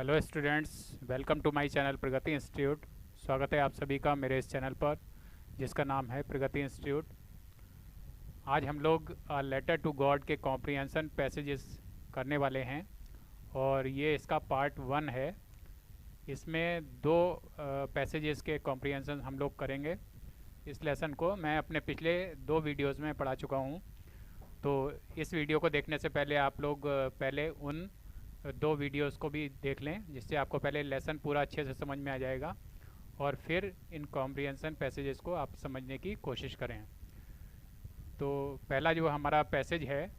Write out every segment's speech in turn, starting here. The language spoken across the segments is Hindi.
Hello students, welcome to my channel Pragati institute. स्वागत है आप सभी का मेरे इस चैनल पर जिसका नाम है प्रगति इंस्टीट्यूट। आज हम लोग लेटर टू गॉड के कॉम्प्रिहेंशन पैसेजेस करने वाले हैं और ये इसका पार्ट 1 है। इसमें दो पैसेजेस के कॉम्प्रिहेंशन हम लोग करेंगे। इस लेसन को मैं अपने पिछले 2 वीडियोज़ में पढ़ा चुका हूँ, तो इस वीडियो को देखने से पहले आप लोग पहले उन 2 वीडियोस को भी देख लें, जिससे आपको पहले लेसन पूरा अच्छे से समझ में आ जाएगा और फिर इन कॉम्प्रिहेंशन पैसेजेस को आप समझने की कोशिश करें। तो पहला जो हमारा पैसेज है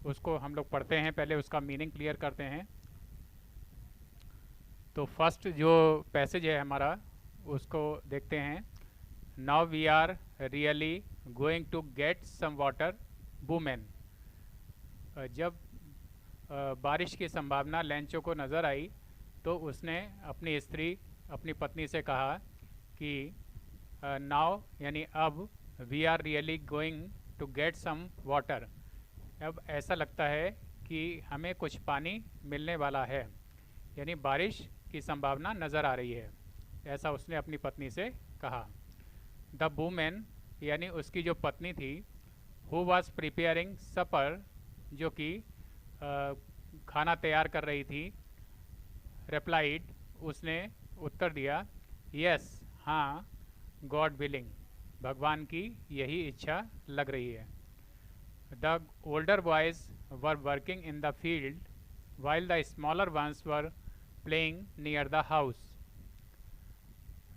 उसको हम लोग पढ़ते हैं, पहले उसका मीनिंग क्लियर करते हैं। तो फर्स्ट जो पैसेज है हमारा उसको देखते हैं। Now we are really going to get some water women. जब बारिश की संभावना लेंचो को नज़र आई तो उसने अपनी पत्नी से कहा कि नाउ यानी अब, we are really going to get some water, अब ऐसा लगता है कि हमें कुछ पानी मिलने वाला है, यानी बारिश की संभावना नज़र आ रही है, ऐसा उसने अपनी पत्नी से कहा। द वुमेन यानी उसकी जो पत्नी थी, हु वॉज प्रिपेयरिंग सपर, जो कि खाना तैयार कर रही थी, रिप्लाइड उसने उत्तर दिया, यस हाँ, गॉड विलिंग, भगवान की यही इच्छा लग रही है। The older boys were working in the field while the smaller ones were playing near the house.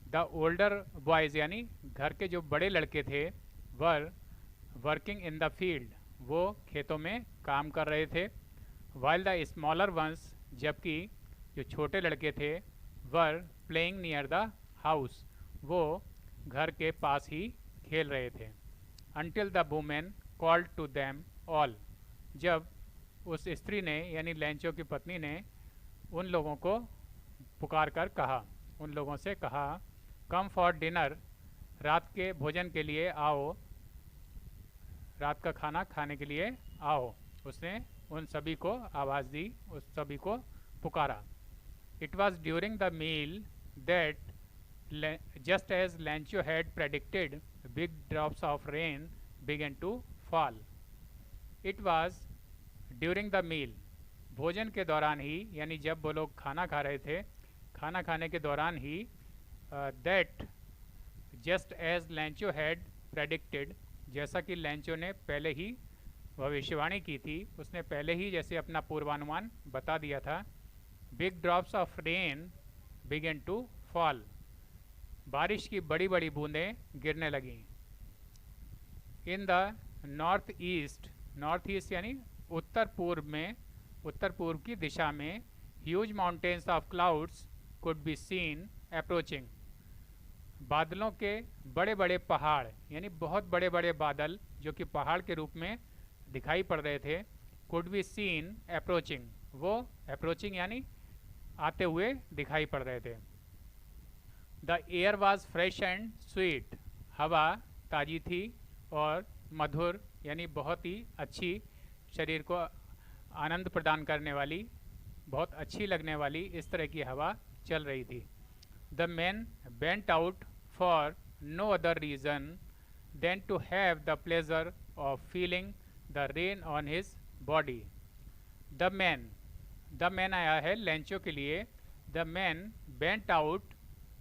The older boys यानी घर के जो बड़े लड़के थे, were working in the field, वो खेतों में काम कर रहे थे। वाइल द स्मॉलर वंस, जबकि जो छोटे लड़के थे, were playing near the house, वो घर के पास ही खेल रहे थे। Until the women called to them all, जब उस स्त्री ने यानी लेंचो की पत्नी ने उन लोगों को पुकार कर कहा, उन लोगों से कहा, कम फॉर डिनर, रात के भोजन के लिए आओ, रात का खाना खाने के लिए आओ। उसने उन सभी को आवाज़ दी, उस सभी को पुकारा। It was during the meal that just as Lencho had predicted, big drops of rain began to fall. It was during the meal, भोजन के दौरान ही, यानी जब वो लोग खाना खा रहे थे, खाना खाने के दौरान ही, that just as Lencho had predicted, जैसा कि लेंचो ने पहले ही भविष्यवाणी की थी, उसने पहले ही जैसे अपना पूर्वानुमान बता दिया था, big drops of rain began to fall, बारिश की बड़ी बड़ी बूंदें गिरने लगीं। In the north east, north east यानी उत्तर पूर्व में, उत्तर पूर्व की दिशा में, huge mountains of clouds could be seen approaching, बादलों के बड़े बड़े पहाड़, यानी बहुत बड़े बड़े बादल जो कि पहाड़ के रूप में दिखाई पड़ रहे थे, कुड बी सीन अप्रोचिंग, वो अप्रोचिंग यानी आते हुए दिखाई पड़ रहे थे। The air was fresh and sweet, हवा ताज़ी थी और मधुर यानी बहुत ही अच्छी, शरीर को आनंद प्रदान करने वाली, बहुत अच्छी लगने वाली इस तरह की हवा चल रही थी। The man went out for no other reason than to have the pleasure of feeling the rain on his body. The man आया है लेंचो के लिए। द मैन वेंट आउट,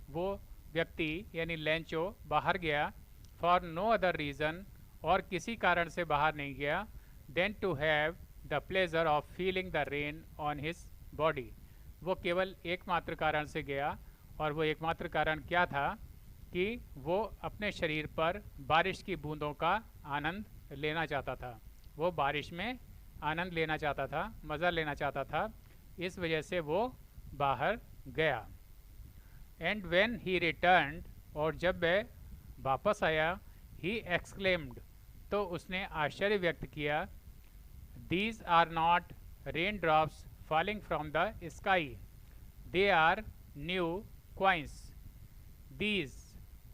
वो व्यक्ति यानी लेंचो बाहर गया, फॉर नो अदर रीज़न, और किसी कारण से बाहर नहीं गया, than to have the pleasure of feeling the rain on his body, वो केवल एकमात्र कारण से गया, और वो एकमात्र कारण क्या था कि वो अपने शरीर पर बारिश की बूंदों का आनंद लेना चाहता था, वो बारिश में आनंद लेना चाहता था, मज़ा लेना चाहता था, इस वजह से वो बाहर गया। एंड व्हेन ही रिटर्न्ड, और जब वह वापस आया, ही एक्सक्लेम्ड, तो उसने आश्चर्य व्यक्त किया, these are not rain drops falling from the sky, they are new coins.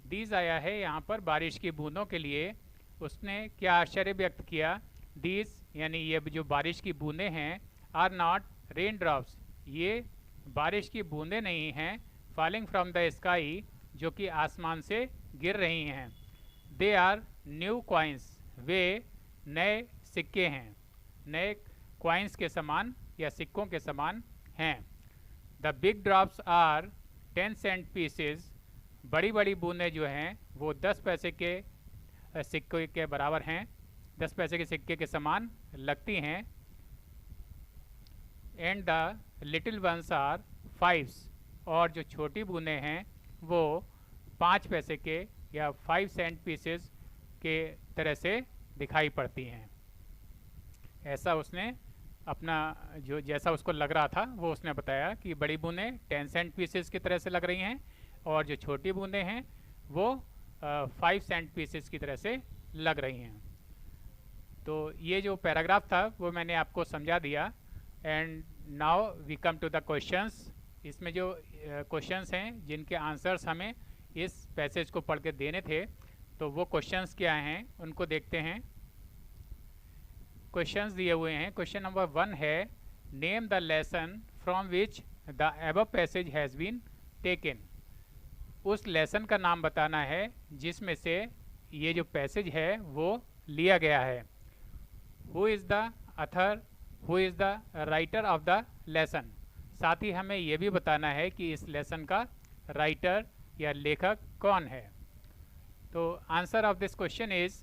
These आया है यहाँ पर बारिश की बूंदों के लिए। उसने क्या आश्चर्य व्यक्त किया, दीज यानी ये जो बारिश की बूंदें हैं, आर नॉट रेन ड्रॉप्स, ये बारिश की बूंदें नहीं हैं, फॉलिंग फ्रॉम द स्काई, जो कि आसमान से गिर रही हैं। दे आर न्यू कॉइन्स, वे नए सिक्के हैं, नए कॉइन्स के समान या सिक्कों के समान हैं। The big drops are 10 cent pieces, बड़ी बड़ी बूंदें जो हैं वो 10 पैसे के सिक्के के बराबर हैं, 10 पैसे के सिक्के के समान लगती हैं। And the little ones are 5, और जो छोटी बूंदें हैं वो 5 पैसे के या 5 सेंट पीसेस के तरह से दिखाई पड़ती हैं। ऐसा उसने अपना जो जैसा उसको लग रहा था वो उसने बताया कि बड़ी बूंदें 10 सेंट पीसेस की तरह से लग रही हैं और जो छोटी बूंदें हैं वो 5 सेंट पीसेस की तरह से लग रही हैं। तो ये जो पैराग्राफ था वो मैंने आपको समझा दिया। And now we come to the questions. इसमें जो क्वेश्चंस हैं जिनके आंसर्स हमें इस पैसेज को पढ़ के देने थे, तो वो क्वेश्चंस क्या हैं उनको देखते हैं। क्वेश्चंस दिए हुए हैं। क्वेश्चन नंबर 1 है, name the lesson from which the above passage has been taken. उस लेसन का नाम बताना है जिसमें से ये जो पैसेज है वो लिया गया है। Who is the author, who is the writer of the lesson. साथ ही हमें ये भी बताना है कि इस लेसन का राइटर या लेखक कौन है। तो answer of this question is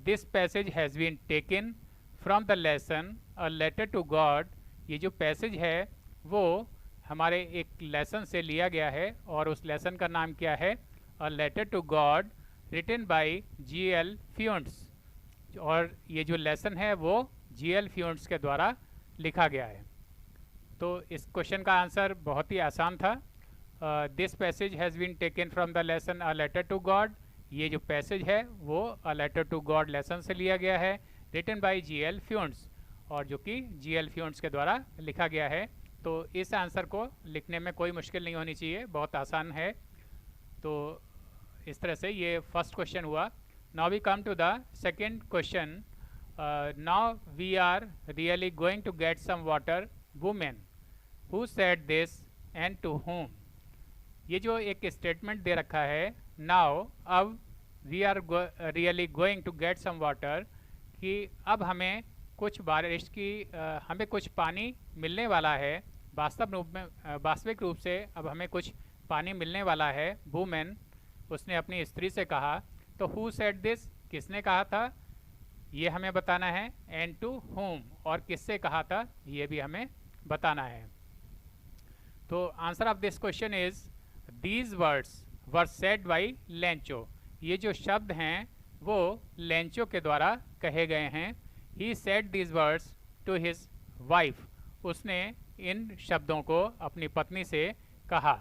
this passage has been taken from the lesson a letter to God. ये जो पैसेज है वो हमारे एक लेसन से लिया गया है और उस लेसन का नाम क्या है, a letter to God, written by G.L. Fuentes. और ये जो लेसन है वो G.L. फ्यूंट्स के द्वारा लिखा गया है। तो इस क्वेश्चन का आंसर बहुत ही आसान था। This passage has been taken from the lesson a letter to God. ये जो पैसेज है वो a letter to God lesson से लिया गया है, रिटन बाय G.L. फ्यूंट्स, और जो कि G.L. फ्यूंट्स के द्वारा लिखा गया है। तो इस आंसर को लिखने में कोई मुश्किल नहीं होनी चाहिए, बहुत आसान है। तो इस तरह से ये फर्स्ट क्वेश्चन हुआ। Now we come to the second question. Now we are really going to get some water, women, who said this and to whom। ये जो एक स्टेटमेंट दे रखा है, नाउ, अब, we are really going to get some water, कि अब हमें कुछ बारिश की हमें कुछ पानी मिलने वाला है, वास्तविक रूप से अब हमें कुछ पानी मिलने वाला है। वुमेन, उसने अपनी स्त्री से कहा। तो हु सेड दिस, किसने कहा था, ये हमें बताना है। एंड टू whom, और किससे कहा था ये भी हमें बताना है। तो answer of this question is these words were said by Lencho. ये जो शब्द हैं वो लेंचो के द्वारा कहे गए हैं। He said these words to his wife. उसने इन शब्दों को अपनी पत्नी से कहा।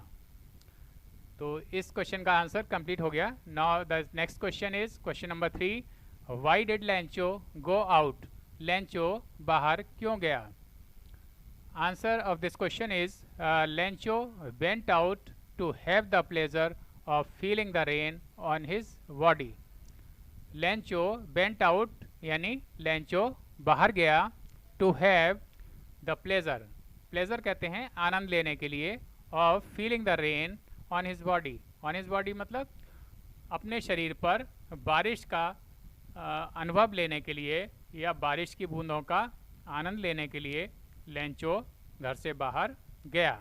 तो इस क्वेश्चन का आंसर कंप्लीट हो गया। Now the next question is question number 3, why did Lencho go out. Lencho बाहर क्यों गया। Answer of this question is Lencho went out to have the pleasure of feeling the rain on his body. Lencho went out यानी लेंचो बाहर गया, to have the pleasure, pleasure कहते हैं आनंद लेने के लिए, of feeling the rain on his body. On his body मतलब अपने शरीर पर बारिश का अनुभव लेने के लिए या बारिश की बूंदों का आनंद लेने के लिए लेंचो घर से बाहर गया।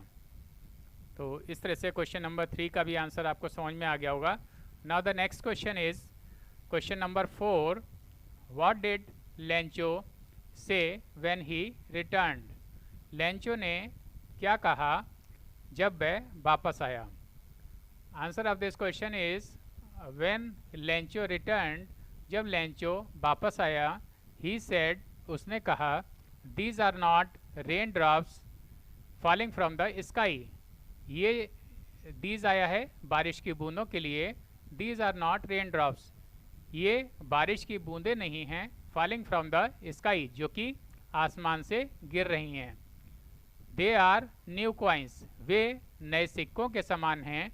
तो इस तरह से क्वेश्चन नंबर 3 का भी आंसर आपको समझ में आ गया होगा। Now the next question is question number 4, what did Lencho say when he returned. Lencho ने क्या कहा जब वह वापस आया। Answer of this question is when Lencho returned, जब लेंचो वापस आया, ही सेड, उसने कहा, these are not rain drops falling from the sky. ये दीज आया है बारिश की बूंदों के लिए, these are not rain drops, ये बारिश की बूंदें नहीं हैं, फॉलिंग फ्रॉम द स्काई, जो कि आसमान से गिर रही हैं। दे आर न्यू कॉइन्स, वे नए सिक्कों के समान हैं।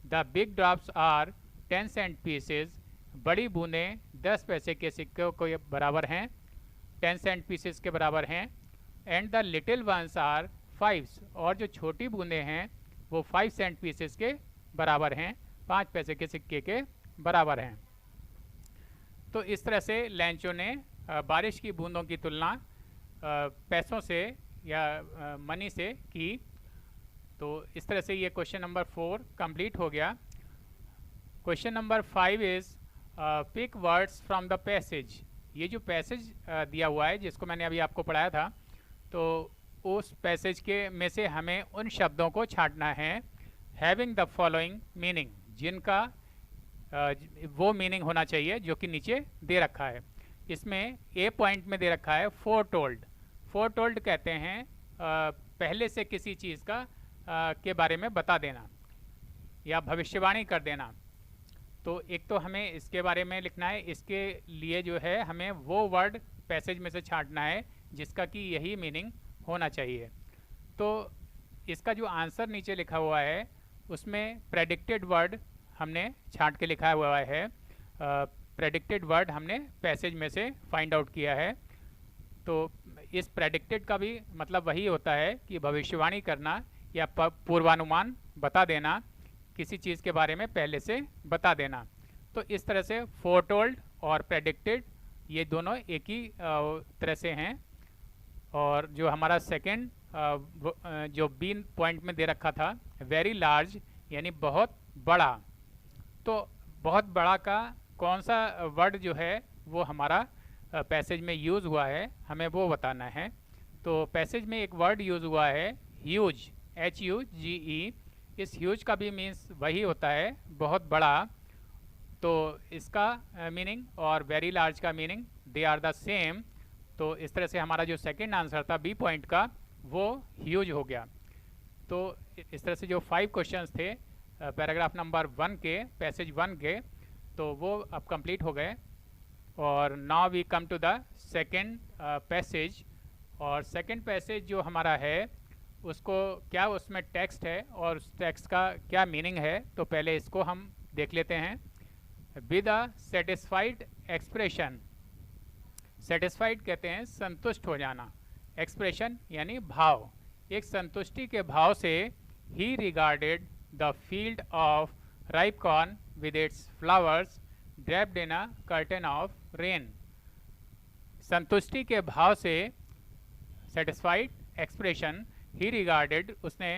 The big drops are 10 cent pieces, बड़ी बूंदें 10 पैसे के सिक्कों के बराबर हैं, 10 सेंट पीसेज के बराबर हैं। And the little ones are fives, और जो छोटी बूंदें हैं वो 5 सेंट पीसेस के बराबर हैं, 5 पैसे के सिक्के के बराबर हैं। तो इस तरह से लैंचो ने बारिश की बूंदों की तुलना पैसों से या मनी से की। तो इस तरह से ये क्वेश्चन नंबर 4 कंप्लीट हो गया। Question number 5 is pick words from the passage. ये जो पैसेज दिया हुआ है जिसको मैंने अभी आपको पढ़ाया था, तो उस पैसेज के में से हमें उन शब्दों को छांटना है हैविंग द फॉलोइंग मीनिंग, जिनका वो मीनिंग होना चाहिए जो कि नीचे दे रखा है। इसमें ए पॉइंट में दे रखा है फोर टोल्ड। फोर टोल्ड कहते हैं पहले से किसी चीज़ का के बारे में बता देना या भविष्यवाणी कर देना। तो एक तो हमें इसके बारे में लिखना है, इसके लिए जो है हमें वो वर्ड पैसेज में से छांटना है जिसका कि यही मीनिंग होना चाहिए। तो इसका जो आंसर नीचे लिखा हुआ है उसमें प्रेडिक्टेड वर्ड हमने छांट के लिखा हुआ है। प्रेडिक्टेड वर्ड हमने पैसेज में से फाइंड आउट किया है। तो इस प्रेडिक्टेड का भी मतलब वही होता है कि भविष्यवाणी करना या पूर्वानुमान बता देना, किसी चीज़ के बारे में पहले से बता देना। तो इस तरह से फोरटोल्ड और प्रेडिक्टेड ये दोनों एक ही तरह से हैं। और जो हमारा सेकंड जो बी पॉइंट में दे रखा था वेरी लार्ज यानी बहुत बड़ा, तो बहुत बड़ा का कौन सा वर्ड जो है वो हमारा पैसेज में यूज़ हुआ है, हमें वो बताना है। तो पैसेज में एक वर्ड यूज़ हुआ है ह्यूज, HUGE। इस ह्यूज का भी मीन्स वही होता है बहुत बड़ा। तो इसका मीनिंग और वेरी लार्ज का meaning they are the same. तो इस तरह से हमारा जो सेकंड आंसर था बी पॉइंट का वो ह्यूज हो गया। तो इस तरह से जो 5 क्वेश्चंस थे पैराग्राफ नंबर 1 के, पैसेज 1 के, तो वो अब कंप्लीट हो गए। और now we come to the second passage. और सेकंड पैसेज जो हमारा है उसको क्या उसमें टेक्स्ट है और उस टेक्स्ट का क्या मीनिंग है, तो पहले इसको हम देख लेते हैं। With a satisfied expression, satisfied कहते हैं संतुष्ट हो जाना, एक्सप्रेशन यानी भाव, एक संतुष्टि के भाव से ही regarded the field of ripe corn with its flowers draped in a curtain of rain. संतुष्टि के भाव से, सेटिस्फाइड एक्सप्रेशन, ही रिगार्डेड उसने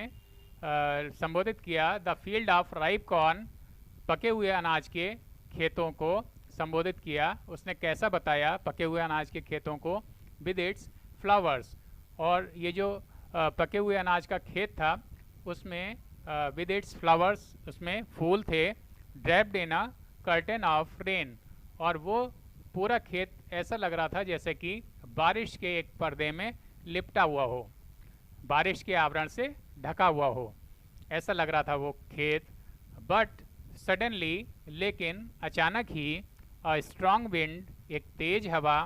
संबोधित किया the field of ripe corn, पके हुए अनाज के खेतों को संबोधित किया। उसने कैसा बताया पके हुए अनाज के खेतों को, विद इट्स फ्लावर्स, और ये जो पके हुए अनाज का खेत था उसमें विद इट्स फ्लावर्स, उसमें फूल थे, draped in a curtain of rain, और वो पूरा खेत ऐसा लग रहा था जैसे कि बारिश के एक पर्दे में लिपटा हुआ हो, बारिश के आवरण से ढका हुआ हो, ऐसा लग रहा था वो खेत। बट सडनली, लेकिन अचानक ही, अ स्ट्रॉन्ग विंड, एक तेज हवा,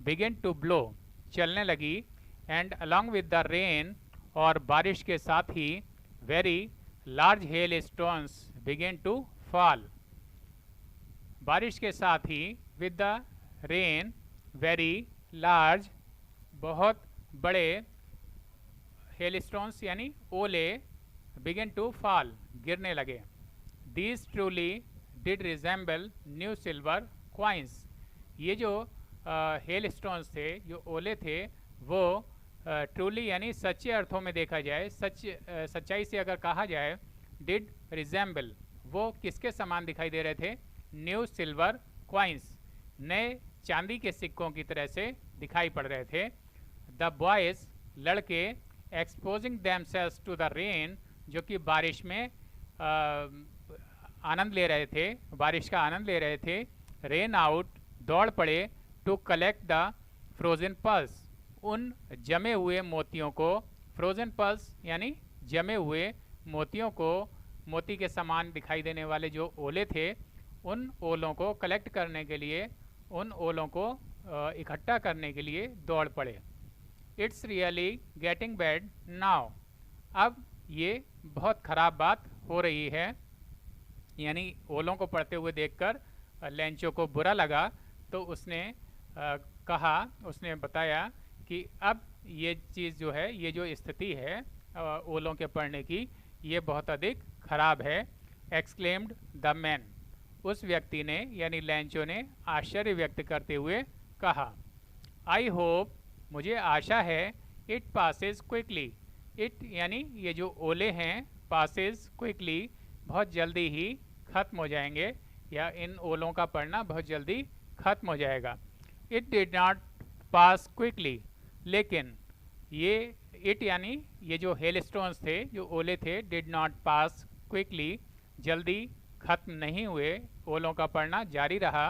बिगिन टू ब्लो, चलने लगी, and along with the rain, और बारिश के साथ ही, very large hail stones begin to fall, बारिश के साथ ही, with the rain, very large, बहुत बड़े, हेल स्टोन्स यानी ओले, बिगिन टू फॉल, गिरने लगे। These truly did resemble new silver coins, ये जो हेल स्टोन्स थे, जो ओले थे, वो ट्रूली यानी सच्चे अर्थों में देखा जाए, सच्चाई से अगर कहा जाए, डिड रिजेंबल, वो किसके समान दिखाई दे रहे थे, न्यू सिल्वर क्वाइंस, नए चांदी के सिक्कों की तरह से दिखाई पड़ रहे थे। द बॉयज, लड़के, exposing themselves to the rain, जो कि बारिश में आनंद ले रहे थे, बारिश का आनंद ले रहे थे, रेन आउट, दौड़ पड़े, to collect the frozen pearls, उन जमे हुए मोतियों को, फ्रोजन पल्स यानी जमे हुए मोतियों को, मोती के समान दिखाई देने वाले जो ओले थे, उन ओलों को कलेक्ट करने के लिए, उन ओलों को इकट्ठा करने के लिए दौड़ पड़े। It's really getting bad now, अब ये बहुत ख़राब बात हो रही है, यानी ओलों को पड़ते हुए देखकर लैंचो को बुरा लगा। तो उसने कहा, उसने बताया कि अब ये चीज़ जो है, ये जो स्थिति है, ओलों के पड़ने की ये बहुत अधिक खराब है। एक्सक्लेम्ड द मैन, उस व्यक्ति ने यानी लैंचो ने आश्चर्य व्यक्त करते हुए कहा। आई होप, मुझे आशा है, इट पासेस क्विकली, इट यानी ये जो ओले हैं, पासेस क्विकली, बहुत जल्दी ही ख़त्म हो जाएंगे, या इन ओलों का पड़ना बहुत जल्दी ख़त्म हो जाएगा। It did not pass quickly, लेकिन ये इट यानी ये जो हेल स्टोन्स थे, जो ओले थे, डिड नॉट पास क्विकली, जल्दी ख़त्म नहीं हुए, ओलों का पड़ना जारी रहा,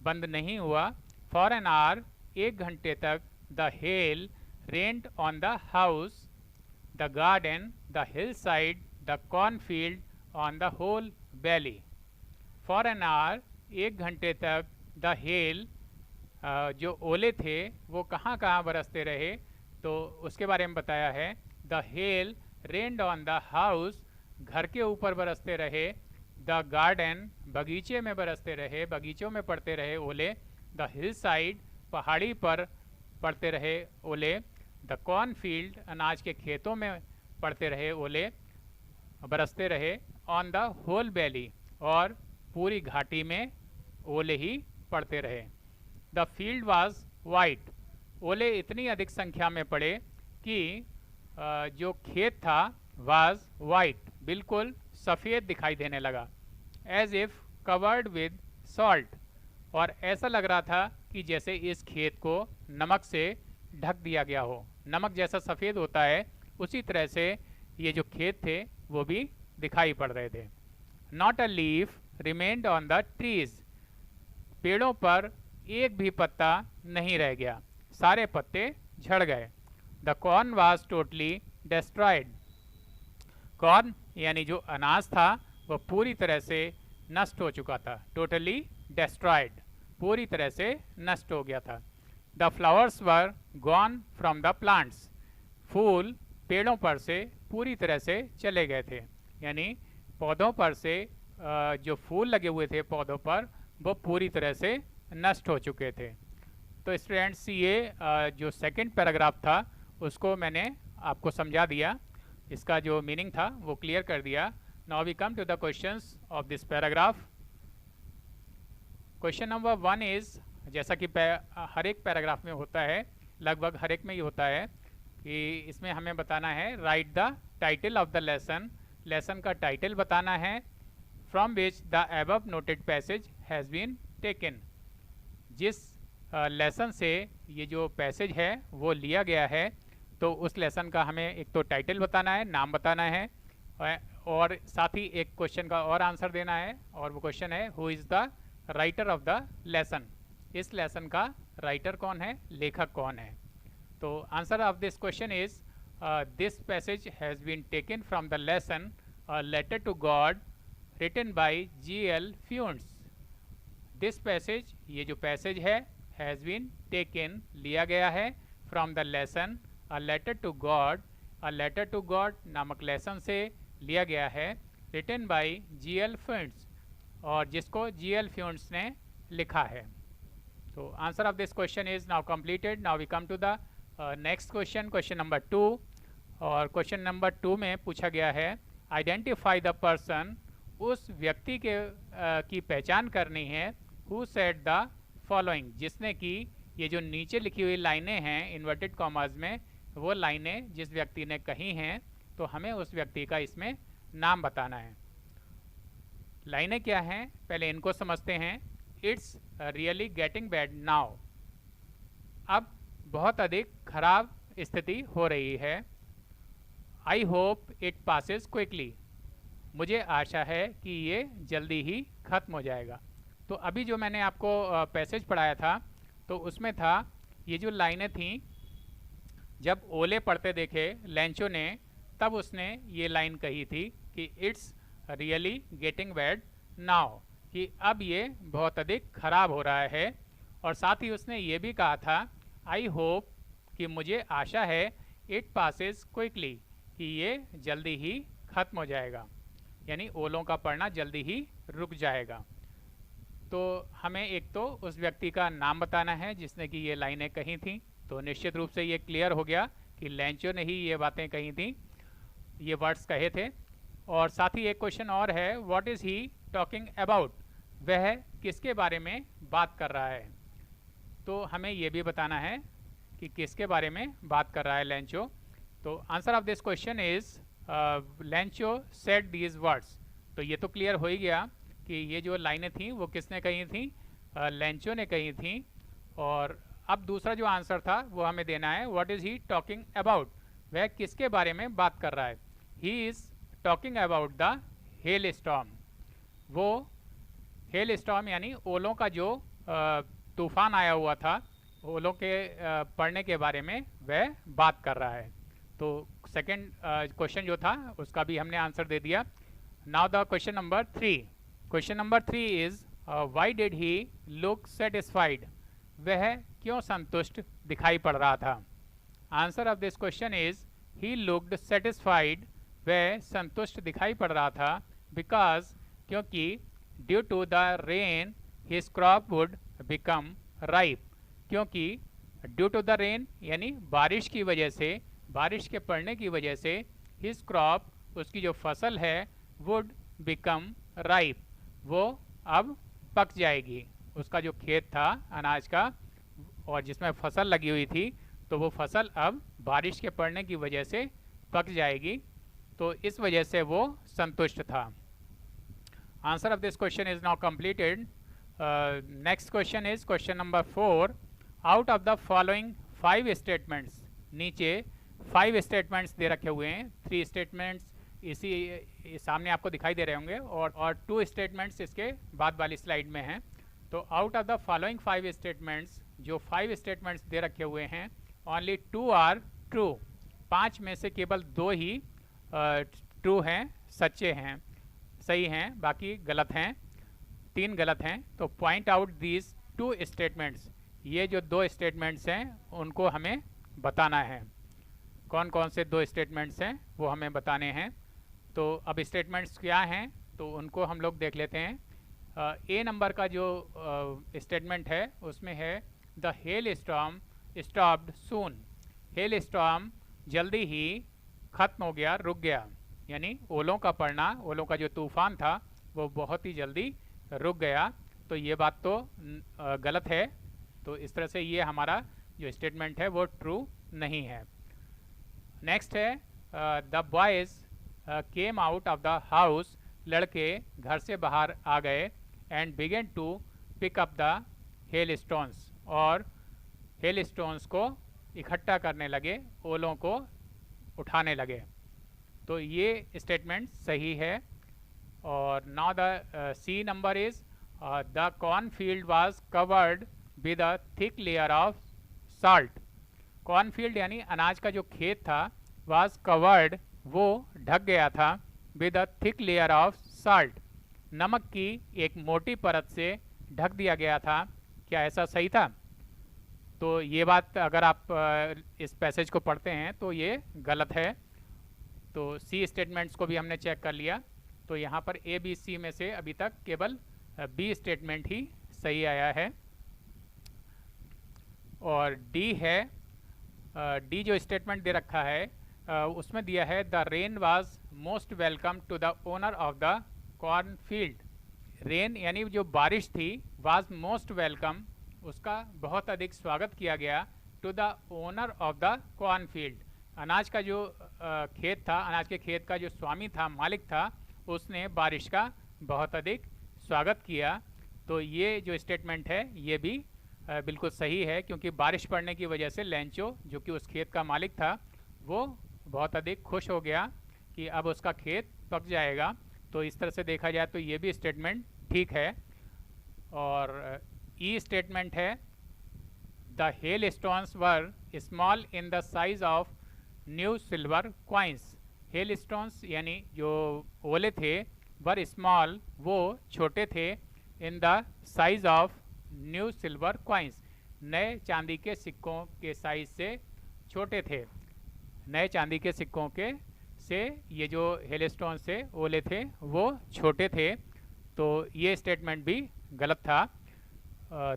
बंद नहीं हुआ। फॉर एन आवर, 1 घंटे तक, the hail rained on the house, the garden, the hill side, the cornfield, on the whole valley. For an hour, 1 घंटे तक, द हेल, जो ओले थे वो कहाँ कहाँ बरसते रहे, तो उसके बारे में बताया है। The hail rained on the house, घर के ऊपर बरसते रहे। द गार्डन, बगीचे में बरसते रहे, बगीचों में पड़ते रहे ओले। द हिल साइड, पहाड़ी पर पड़ते रहे ओले। द कॉर्नफील्ड, अनाज के खेतों में पड़ते रहे ओले, बरसते रहे। ऑन द होल वैली, और पूरी घाटी में ओले ही पड़ते रहे। द फील्ड वाज वाइट, ओले इतनी अधिक संख्या में पड़े कि जो खेत था वाज वाइट, बिल्कुल सफ़ेद दिखाई देने लगा। As if covered with salt, और ऐसा लग रहा था कि जैसे इस खेत को नमक से ढक दिया गया हो। नमक जैसा सफ़ेद होता है, उसी तरह से ये जो खेत थे वो भी दिखाई पड़ रहे थे। Not a leaf remained on the trees, पेड़ों पर एक भी पत्ता नहीं रह गया, सारे पत्ते झड़ गए। The corn was totally destroyed, corn यानी जो अनाज था वह पूरी तरह से नष्ट हो चुका था। टोटली डिस्ट्रॉयड, पूरी तरह से नष्ट हो गया था। The flowers were gone from the plants, फूल पेड़ों पर से पूरी तरह से चले गए थे, यानी पौधों पर से जो फूल लगे हुए थे पौधों पर, वो पूरी तरह से नष्ट हो चुके थे। तो स्टूडेंट्स, ये जो सेकंड पैराग्राफ था उसको मैंने आपको समझा दिया, इसका जो मीनिंग था वो क्लियर कर दिया। Now we come to the questions of this paragraph. Question number 1 is, जैसा कि हर एक पैराग्राफ में होता है, लगभग हर एक में ही होता है, कि इसमें हमें बताना है write the title of the lesson, lesson का टाइटल बताना है। From which the above noted passage has been taken, जिस लेसन से ये जो पैसेज है वो लिया गया है, तो उस लेसन का हमें एक तो टाइटल बताना है, नाम बताना है, और साथ ही एक क्वेश्चन का और आंसर देना है, और वो क्वेश्चन है who is the writer of the lesson, इस लेसन का राइटर कौन है, लेखक कौन है। तो answer of this question is this passage has been taken from the lesson a letter to God written by G.L. Fuentes. This passage, ये जो पैसेज है, हैज़ बीन टेकन, लिया गया है, from the lesson a letter to God, a letter to God नामक लेसन से लिया गया है, रिटन बाय G.L. फ्यून्स, और जिसको G.L. फ्यून्स ने लिखा है। तो answer of this question is now completed. Now we come to the next question, question number 2। और क्वेश्चन नंबर 2 में पूछा गया है आइडेंटिफाई द पर्सन, उस व्यक्ति के की पहचान करनी है, हु सेड द फॉलोइंग, जिसने कि ये जो नीचे लिखी हुई लाइनें हैं इन्वर्टेड कॉमास में, वो लाइनें जिस व्यक्ति ने कही हैं, तो हमें उस व्यक्ति का इसमें नाम बताना है। लाइनें क्या हैं, पहले इनको समझते हैं। It's really getting bad now, अब बहुत अधिक खराब स्थिति हो रही है। I hope it passes quickly, मुझे आशा है कि ये जल्दी ही ख़त्म हो जाएगा। तो अभी जो मैंने आपको पैसेज पढ़ाया था, तो उसमें था ये जो लाइनें थीं, जब ओले पड़ते देखे लैंचो ने, तब उसने ये लाइन कही थी कि it's really getting bad now, कि अब ये बहुत अधिक ख़राब हो रहा है। और साथ ही उसने ये भी कहा था आई होप, कि मुझे आशा है, इट पासेस क्विकली, कि ये जल्दी ही ख़त्म हो जाएगा, यानी ओलों का पड़ना जल्दी ही रुक जाएगा। तो हमें एक तो उस व्यक्ति का नाम बताना है जिसने कि ये लाइनें कही थी, तो निश्चित रूप से ये क्लियर हो गया कि लेंचो ने ही ये बातें कही थी, ये वर्ड्स कहे थे। और साथ ही एक क्वेश्चन और है, what is he talking about, वह किसके बारे में बात कर रहा है। तो हमें ये भी बताना है कि किसके बारे में बात कर रहा है लेंचो। तो answer of this question is Lencho said these words. तो ये तो क्लियर हो ही गया कि ये जो लाइनें थी वो किसने कही थी, लेंचो ने कही थी। और अब दूसरा जो आंसर था वो हमें देना है, what is he talking about, वह किसके बारे में बात कर रहा है। He is talking about the hell storm. वो हेल स्टॉर्म यानी ओलों का जो तूफान आया हुआ था, ओलों के पड़ने के बारे में वह बात कर रहा है। तो सेकंड क्वेश्चन जो था उसका भी हमने आंसर दे दिया। Now the question number 3। Question number 3 is why did he look satisfied, वह क्यों संतुष्ट दिखाई पड़ रहा था। Answer of this question is he looked satisfied, वह संतुष्ट दिखाई पड़ रहा था, बिकॉज क्योंकि due to the rain his crop would become ripe. क्योंकि ड्यू टू द रेन यानी बारिश की वजह से, बारिश के पड़ने की वजह से, हिज क्रॉप उसकी जो फसल है, वुड बिकम राइप, वो अब पक जाएगी। उसका जो खेत था अनाज का और जिसमें फसल लगी हुई थी, तो वो फसल अब बारिश के पड़ने की वजह से पक जाएगी। तो इस वजह से वो संतुष्ट था। Answer of this question is now completed. Next question is question number 4। Out of the following 5 statements, नीचे 5 स्टेटमेंट्स दे रखे हुए हैं। 3 स्टेटमेंट्स इसी सामने आपको दिखाई दे रहे होंगे और 2 स्टेटमेंट्स इसके बाद वाली स्लाइड में हैं। तो out of the following 5 statements, जो 5 स्टेटमेंट्स दे रखे हुए हैं, ओनली 2 आर ट्रू, 5 में से केवल 2 ही ट्रू हैं, सच्चे हैं, सही हैं, बाकी गलत हैं, 3 गलत हैं। तो पॉइंट आउट दीज 2 स्टेटमेंट्स, ये जो 2 स्टेटमेंट्स हैं उनको हमें बताना है। कौन कौन से 2 स्टेटमेंट्स हैं वो हमें बताने हैं। तो अब स्टेटमेंट्स क्या हैं तो उनको हम लोग देख लेते हैं। ए नंबर का जो स्टेटमेंट है उसमें है the hell storm stopped soon. Hello storm जल्दी ही ख़त्म हो गया, रुक गया, यानी ओलों का पड़ना, ओलों का जो तूफान था वो बहुत ही जल्दी रुक गया। तो ये बात तो गलत है। तो इस तरह से ये हमारा जो स्टेटमेंट है वो ट्रू नहीं है। नेक्स्ट है the boys came out of the house, लड़के घर से बाहर आ गए, and began to pick up the hail stones, और हेल स्टोन्स को इकट्ठा करने लगे, ओलों को उठाने लगे। तो ये स्टेटमेंट सही है। और now the C number is the cornfield was covered with a thick layer of salt. Cornfield यानी अनाज का जो खेत था, वाज कवर्ड, वो ढक गया था, with a thick layer of salt, नमक की एक मोटी परत से ढक दिया गया था। क्या ऐसा सही था? तो ये बात अगर आप इस पैसेज को पढ़ते हैं तो ये गलत है। तो सी स्टेटमेंट्स को भी हमने चेक कर लिया। तो यहाँ पर ए बी सी में से अभी तक केवल बी स्टेटमेंट ही सही आया है। और डी है, डी जो स्टेटमेंट दे रखा है उसमें दिया है the rain was most welcome to the owner of the corn field. Rain यानी जो बारिश थी, वाज मोस्ट वेलकम, उसका बहुत अधिक स्वागत किया गया, to the owner of the corn field. अनाज का जो खेत था, अनाज के खेत का जो स्वामी था, मालिक था, उसने बारिश का बहुत अधिक स्वागत किया। तो ये जो स्टेटमेंट है ये भी बिल्कुल सही है, क्योंकि बारिश पड़ने की वजह से लेंचो, जो कि उस खेत का मालिक था, वो बहुत अधिक खुश हो गया कि अब उसका खेत पक जाएगा। तो इस तरह से देखा जाए तो ये भी स्टेटमेंट ठीक है। और ई स्टेटमेंट है the hail stones were small in the size of new silver coins. Hail stones यानी जो ओले थे, वर स्मॉल, वो छोटे थे, in the size of new silver coins, नए चांदी के सिक्कों के साइज से छोटे थे। नए चांदी के सिक्कों के से ये जो हेलस्टोन से ओले थे वो छोटे थे। तो ये स्टेटमेंट भी गलत था।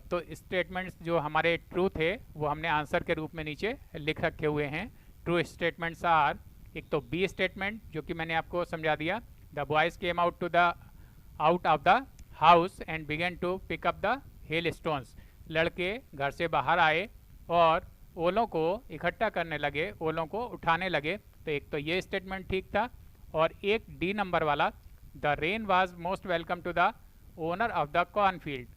तो स्टेटमेंट्स जो हमारे ट्रू थे वो हमने आंसर के रूप में नीचे लिख रखे हुए हैं, ट्रू स्टेटमेंट्स आर, एक तो बी स्टेटमेंट जो कि मैंने आपको समझा दिया, the boys came out of the house and began to pick up the hail stones, लड़के घर से बाहर आए और ओलों को इकट्ठा करने लगे, ओलों को उठाने लगे। तो एक तो ये स्टेटमेंट ठीक था। और एक डी नंबर वाला, the rain was most welcome to the owner of the cornfield,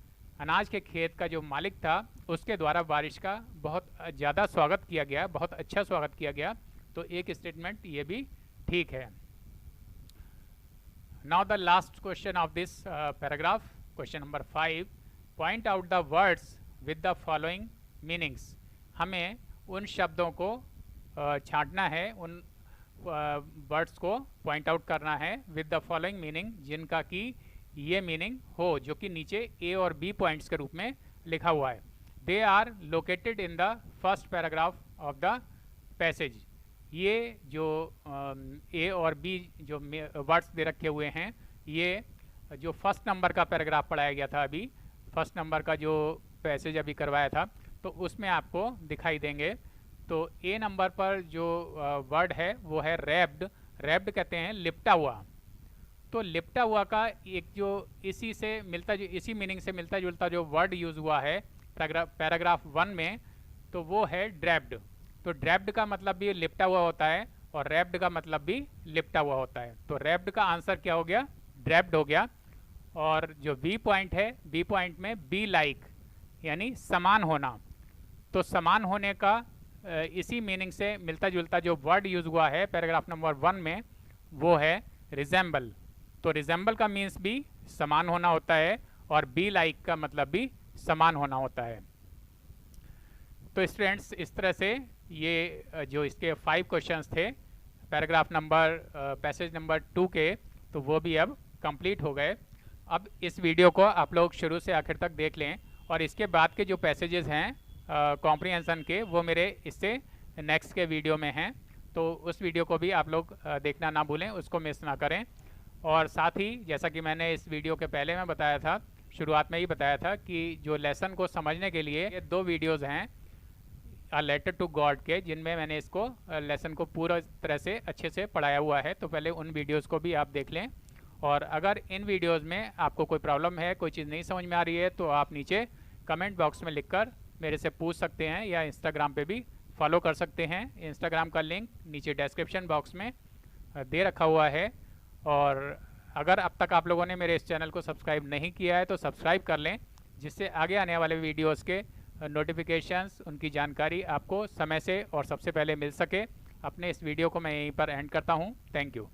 अनाज के खेत का जो मालिक था उसके द्वारा बारिश का बहुत ज़्यादा स्वागत किया गया, बहुत अच्छा स्वागत किया गया। तो एक स्टेटमेंट ये भी ठीक है। Now the last question of this paragraph, question number 5, point out the words with the following meanings. हमें उन शब्दों को छांटना है, उन वर्ड्स को पॉइंट आउट करना है विद द फॉलोइंग मीनिंग, जिनका कि ये मीनिंग हो, जो कि नीचे ए और बी पॉइंट्स के रूप में लिखा हुआ है। They are located in the first paragraph of the passage. ये जो ए और बी जो वर्ड्स दे रखे हुए हैं, ये जो फर्स्ट नंबर का पैराग्राफ पढ़ाया गया था, अभी फर्स्ट नंबर का जो पैसेज अभी करवाया था, तो उसमें आपको दिखाई देंगे। तो ए नंबर पर जो वर्ड है वो है रैप्ड। रैप्ड कहते हैं लिपटा हुआ। तो लिपटा हुआ का एक जो इसी मीनिंग से मिलता जुलता जो वर्ड यूज हुआ है पैराग्राफ 1 में, तो वो है ड्रैप्ड। तो ड्रैप्ड का मतलब भी लिपटा हुआ होता है और रैप्ड का मतलब भी लिपटा हुआ होता है। तो रैप्ड का आंसर क्या हो गया? ड्रैप्ड हो गया। और जो बी पॉइंट है, बी पॉइंट में बी लाइक यानी समान होना। तो समान होने का इसी मीनिंग से मिलता जुलता जो वर्ड यूज हुआ है पैराग्राफ नंबर 1 में, वो है रिजेंबल। तो रिजेंबल का मीन्स भी समान होना होता है और बी लाइक का मतलब भी समान होना होता है। तो स्टूडेंट्स, इस तरह से ये जो इसके 5 क्वेश्चंस थे पैराग्राफ नंबर पैसेज नंबर 2 के, तो वो भी अब कंप्लीट हो गए। अब इस वीडियो को आप लोग शुरू से आखिर तक देख लें, और इसके बाद के जो पैसेजेस हैं कॉम्प्रिहेंशन के, वो मेरे इससे नेक्स्ट के वीडियो में हैं। तो उस वीडियो को भी आप लोग देखना ना भूलें, उसको मिस ना करें। और साथ ही जैसा कि मैंने इस वीडियो के पहले में बताया था, शुरुआत में ही बताया था कि जो लेसन को समझने के लिए ये 2 वीडियोज़ हैं अ लेटर टू गॉड के, जिनमें मैंने इसको लेसन को पूरा तरह से अच्छे से पढ़ाया हुआ है। तो पहले उन वीडियोज़ को भी आप देख लें। और अगर इन वीडियोज़ में आपको कोई प्रॉब्लम है, कोई चीज़ नहीं समझ में आ रही है, तो आप नीचे कमेंट बॉक्स में लिखकर मेरे से पूछ सकते हैं, या इंस्टाग्राम पे भी फॉलो कर सकते हैं। इंस्टाग्राम का लिंक नीचे डिस्क्रिप्शन बॉक्स में दे रखा हुआ है। और अगर अब तक आप लोगों ने मेरे इस चैनल को सब्सक्राइब नहीं किया है तो सब्सक्राइब कर लें, जिससे आगे आने वाले वीडियोस के नोटिफिकेशंस, उनकी जानकारी आपको समय से और सबसे पहले मिल सके। अपने इस वीडियो को मैं यहीं पर एंड करता हूँ। Thank you.